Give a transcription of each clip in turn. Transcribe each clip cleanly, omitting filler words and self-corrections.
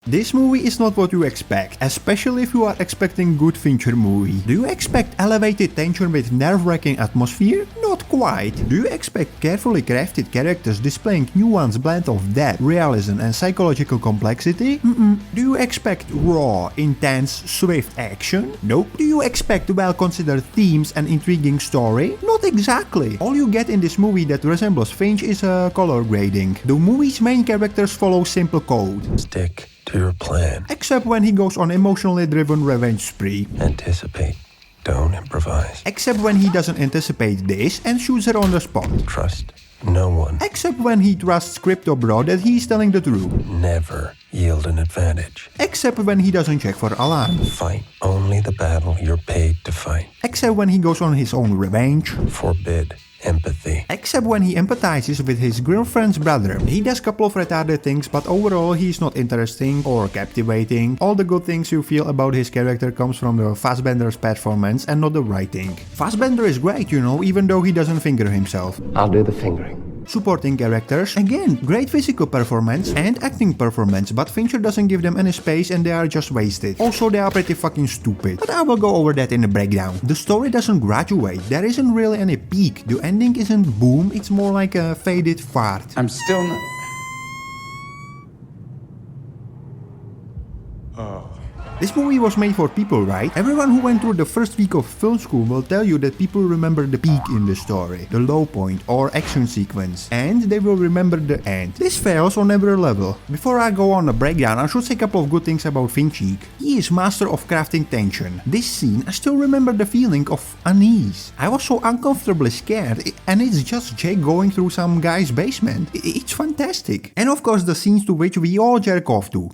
This movie is not what you expect, especially if you are expecting good Fincher movie. Do you expect elevated tension with nerve-wracking atmosphere? Not quite. Do you expect carefully crafted characters displaying nuanced blend of depth, realism and psychological complexity? Do you expect raw, intense, swift action? Nope. Do you expect well-considered themes and intriguing story? Not exactly. All you get in this movie that resembles Finch is color grading. The movie's main characters follow simple code. Stick to your plan. Except when he goes on emotionally driven revenge spree. Anticipate. Don't improvise. Except when he doesn't anticipate this and shoots her on the spot. Trust no one. Except when he trusts Crypto Bro that he's telling the truth. Never yield an advantage. Except when he doesn't check for alarm. Fight only the battle you're paid to fight. Except when he goes on his own revenge. Forbid empathy. Except when he empathizes with his girlfriend's brother. He does a couple of retarded things, but overall he's not interesting or captivating. All the good things you feel about his character comes from the Fassbender's performance and not the writing. Fassbender is great, you know, even though he doesn't finger himself. I'll do the fingering. Supporting characters, again, great physical performance and acting performance, but Fincher doesn't give them any space and they are just wasted. Also, they are pretty fucking stupid. But I will go over that in the breakdown. The story doesn't graduate, there isn't really any peak. The ending isn't boom, it's more like a faded fart. I'm still not... This movie was made for people, right? Everyone who went through the first week of film school will tell you that people remember the peak in the story, the low point or action sequence, and they will remember the end. This fails on every level. Before I go on a breakdown, I should say a couple of good things about Finchik. He is master of crafting tension. This scene, I still remember the feeling of unease. I was so uncomfortably scared, and it's just Jake going through some guy's basement. It's fantastic. And of course the scenes to which we all jerk off to.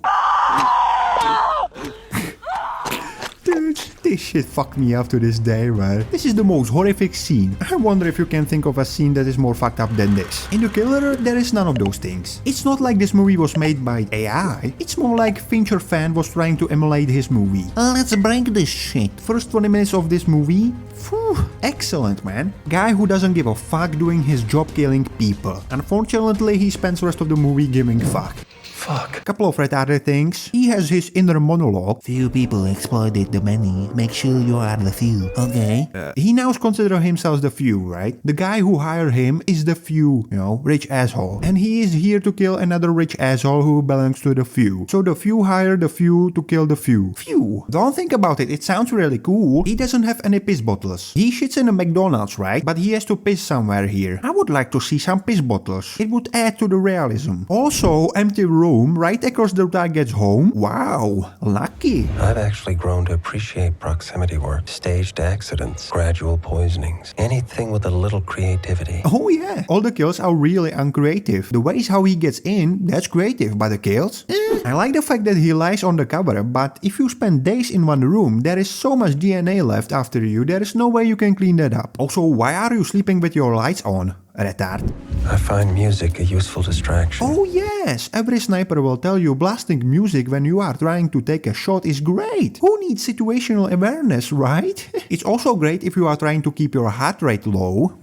Dude, this shit fucked me up to this day, man. This is the most horrific scene. I wonder if you can think of a scene that is more fucked up than this. In The Killer, there is none of those things. It's not like this movie was made by AI. It's more like Fincher fan was trying to emulate his movie. Let's break this shit. First 20 minutes of this movie, phew, excellent, man. Guy who doesn't give a fuck doing his job killing people. Unfortunately, he spends the rest of the movie giving fuck. Fuck. Couple of retarded things. He has his inner monologue. Few people exploited the many. Make sure you are the few, okay? He now considers himself the few, right? The guy who hired him is the few, you know, rich asshole. And he is here to kill another rich asshole who belongs to the few. So the few hire the few to kill the few. Few. Don't think about it, it sounds really cool. He doesn't have any piss bottles. He shits in a McDonald's, right? But he has to piss somewhere here. I would like to see some piss bottles. It would add to the realism. Also, empty room right across the target's home. Wow, lucky. I've actually grown to appreciate proximity work, staged accidents, gradual poisonings, anything with a little creativity. Oh yeah, all the kills are really uncreative. The ways how he gets in, that's creative, but the kills? I like the fact that he lies on the cover, but if you spend days in one room, there is so much DNA left after you, there is no way you can clean that up. Also, why are you sleeping with your lights on? Retard. I find music a useful distraction. Oh yes, every sniper will tell you blasting music when you are trying to take a shot is great. Who needs situational awareness, right? It's also great if you are trying to keep your heart rate low.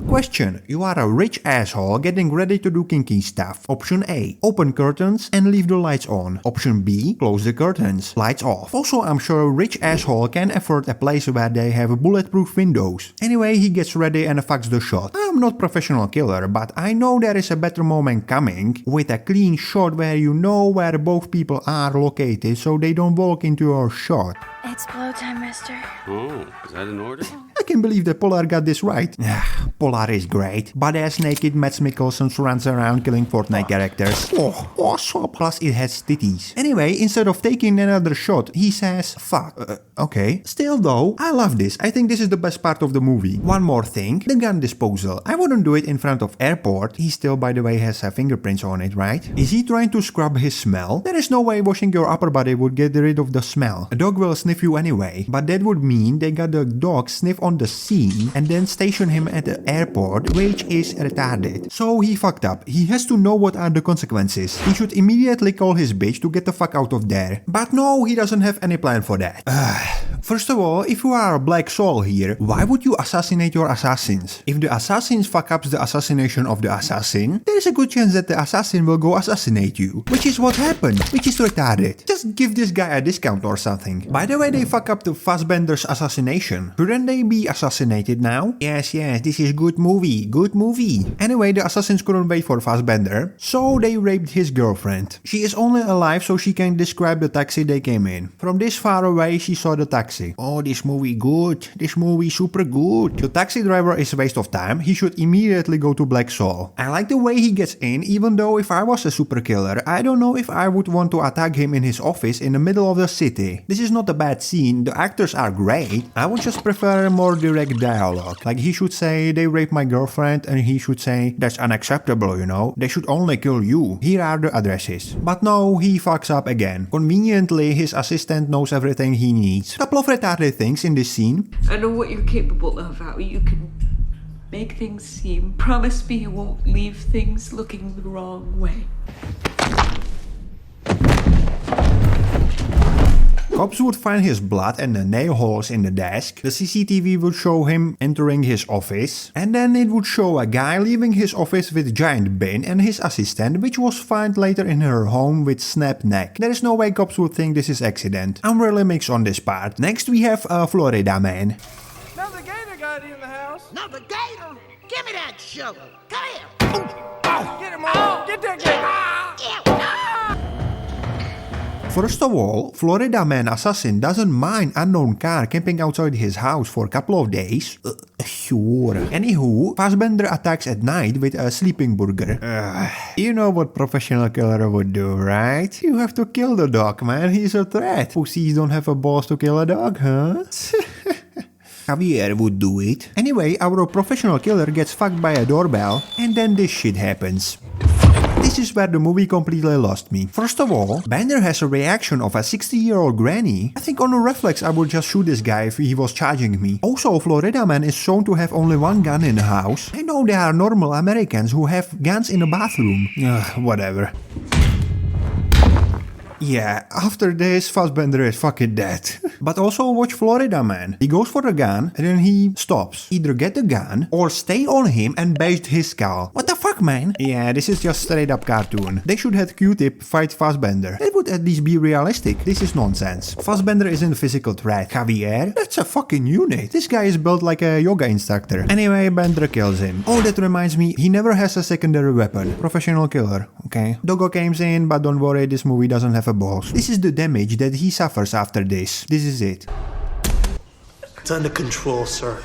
Question, you are a rich asshole getting ready to do kinky stuff. Option A, open curtains and leave the lights on. Option B, close the curtains, lights off. Also, I'm sure a rich asshole can afford a place where they have bulletproof windows. Anyway, he gets ready and fucks the shot. I'm not professional killer, but I know there is a better moment coming with a clean shot where you know where both people are located so they don't walk into your shot. It's blow time, mister. Oh, is that an order? I can believe that Polar got this right. Polar is great. Badass naked Mads Mikkelsen runs around killing Fortnite characters. Oh, awesome. Plus it has titties. Anyway, instead of taking another shot, he says, fuck. Okay. Still though, I love this. I think this is the best part of the movie. One more thing, the gun disposal. I wouldn't do it in front of airport. He still, by the way, has fingerprints on it, right? Is he trying to scrub his smell? There is no way washing your upper body would get rid of the smell. A dog will sniff you anyway, but that would mean they got the dog sniff on on the scene and then station him at the airport, which is retarded. So he fucked up. He has to know what are the consequences. He should immediately call his bitch to get the fuck out of there. But no, he doesn't have any plan for that. First of all, if you are a black Saul here, why would you assassinate your assassins? If the assassins fuck up the assassination of the assassin, there is a good chance that the assassin will go assassinate you. Which is what happened, which is retarded. Just give this guy a discount or something. By the way, they fuck up the Fassbender's assassination. Shouldn't they be assassinated now? Yes, this is good movie, good movie. Anyway, the assassins couldn't wait for Fassbender, so they raped his girlfriend. She is only alive so she can describe the taxi they came in. From this far away, she saw the taxi. Oh, this movie good. This movie super good. The taxi driver is a waste of time. He should immediately go to Black Saul. I like the way he gets in, even though if I was a super killer, I don't know if I would want to attack him in his office in the middle of the city. This is not a bad scene. The actors are great. I would just prefer more direct dialogue. Like he should say, they raped my girlfriend, and he should say, that's unacceptable, you know. They should only kill you. Here are the addresses. But no, he fucks up again. Conveniently, his assistant knows everything he needs. Couple of retarded things in this scene. I know what you're capable of, how you can make things seem. Promise me you won't leave things looking the wrong way. Cops would find his blood and the nail holes in the desk. The CCTV would show him entering his office. And then it would show a guy leaving his office with giant bin and his assistant, which was found later in her home with snapped neck. There is no way cops would think this is accident. I'm really mixed on this part. Next we have a Florida man. Another gator got in the house. Another gator? Give me that shovel. Come here. Get him on. Get that gator. First of all, Florida man assassin doesn't mind unknown car camping outside his house for a couple of days. Sure. Anywho, Fassbender attacks at night with a sleeping burger. You know what professional killer would do, right? You have to kill the dog, man. He's a threat. Pussies don't have a balls to kill a dog, huh? Javier would do it. Anyway, our professional killer gets fucked by a doorbell, and then this shit happens. This is where the movie completely lost me. First of all, Bender has a reaction of a 60-year-old granny. I think on a reflex I would just shoot this guy if he was charging me. Also, Florida man is shown to have only one gun in the house. I know there are normal Americans who have guns in the bathroom. Whatever. Yeah, after this, Fassbender is fucking dead. But also watch Florida man. He goes for the gun and then he stops. Either get the gun or stay on him and bash his skull. What the fuck, man? Yeah, this is just straight up cartoon. They should have Q-Tip fight Fassbender. That would at least be realistic. This is nonsense. Fassbender isn't a physical threat. Javier? That's a fucking unit. This guy is built like a yoga instructor. Anyway, Bender kills him. Oh, that reminds me, he never has a secondary weapon. Professional killer, okay? Doggo comes in, but don't worry, this movie doesn't have a balls. This is the damage that he suffers after this. This is it. It's under control, sir.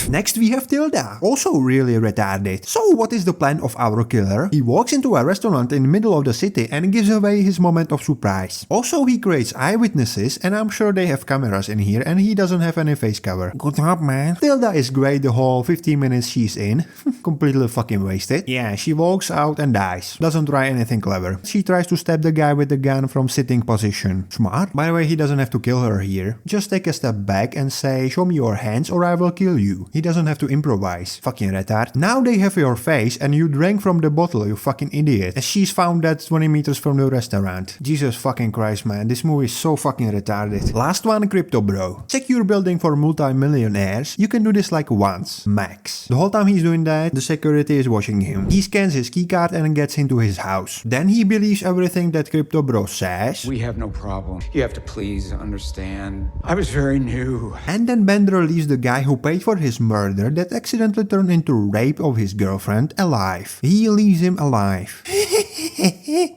Next we have Tilda, also really retarded. So what is the plan of our killer? He walks into a restaurant in the middle of the city and gives away his moment of surprise. Also he creates eyewitnesses and I'm sure they have cameras in here and he doesn't have any face cover. Good job, man. Tilda is great the whole 15 minutes she's in. Completely fucking wasted. Yeah, she walks out and dies. Doesn't try anything clever. She tries to stab the guy with the gun from sitting position. Smart. By the way, he doesn't have to kill her here. Just take a step back and say, show me your hands or I will kill you. He doesn't have to improvise. Fucking retard. Now they have your face and you drank from the bottle, you fucking idiot. And she's found that 20 meters from the restaurant. Jesus fucking Christ, man. This movie is so fucking retarded. Last one, Crypto Bro. Secure building for multi-millionaires. You can do this like once, max. The whole time he's doing that, the security is watching him. He scans his keycard and gets into his house. Then he believes everything that Crypto Bro says. We have no problem. You have to please understand. I was very new. And then Bender leaves the guy who paid for his murder that accidentally turned into rape of his girlfriend alive. He leaves him alive.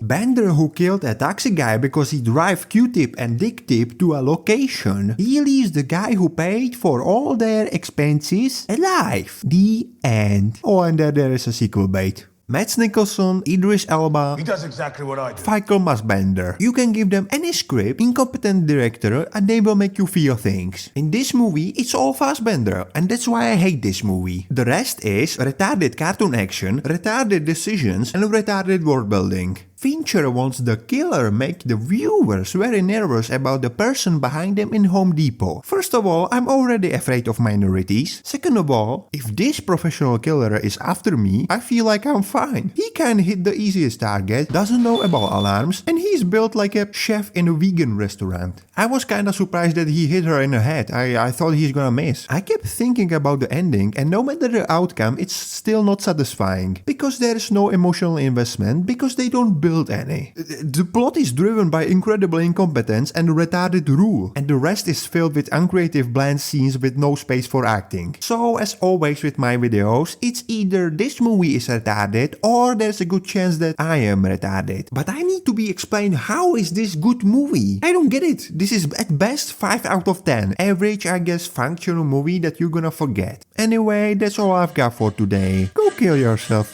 Bender, who killed a taxi guy because he drive Q-Tip and Dick Tip to a location, he leaves the guy who paid for all their expenses alive. The end. Oh, and there is a sequel bait. Mads Nicholson, Idris Elba, He does exactly what I do. Michael Fassbender. You can give them any script, incompetent director, and they will make you feel things. In this movie, it's all Fassbender, and that's why I hate this movie. The rest is retarded cartoon action, retarded decisions, and retarded world building. Fincher wants the killer make the viewers very nervous about the person behind them in Home Depot. First of all, I'm already afraid of minorities. Second of all, if this professional killer is after me, I feel like I'm fine. He can hit the easiest target, doesn't know about alarms, and he's built like a chef in a vegan restaurant. I was kinda surprised that he hit her in the head. I thought he's gonna miss. I kept thinking about the ending, and no matter the outcome, it's still not satisfying. Because there is no emotional investment, because they don't build any. The plot is driven by incredible incompetence and retarded rule, and the rest is filled with uncreative bland scenes with no space for acting. So, as always with my videos, it's either this movie is retarded, or there's a good chance that I am retarded. But I need to be explained, how is this good movie? I don't get it. This is at best 5 out of 10. Average, I guess, functional movie that you're gonna forget. Anyway, that's all I've got for today. Go kill yourself.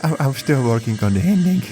I'm still working on the ending.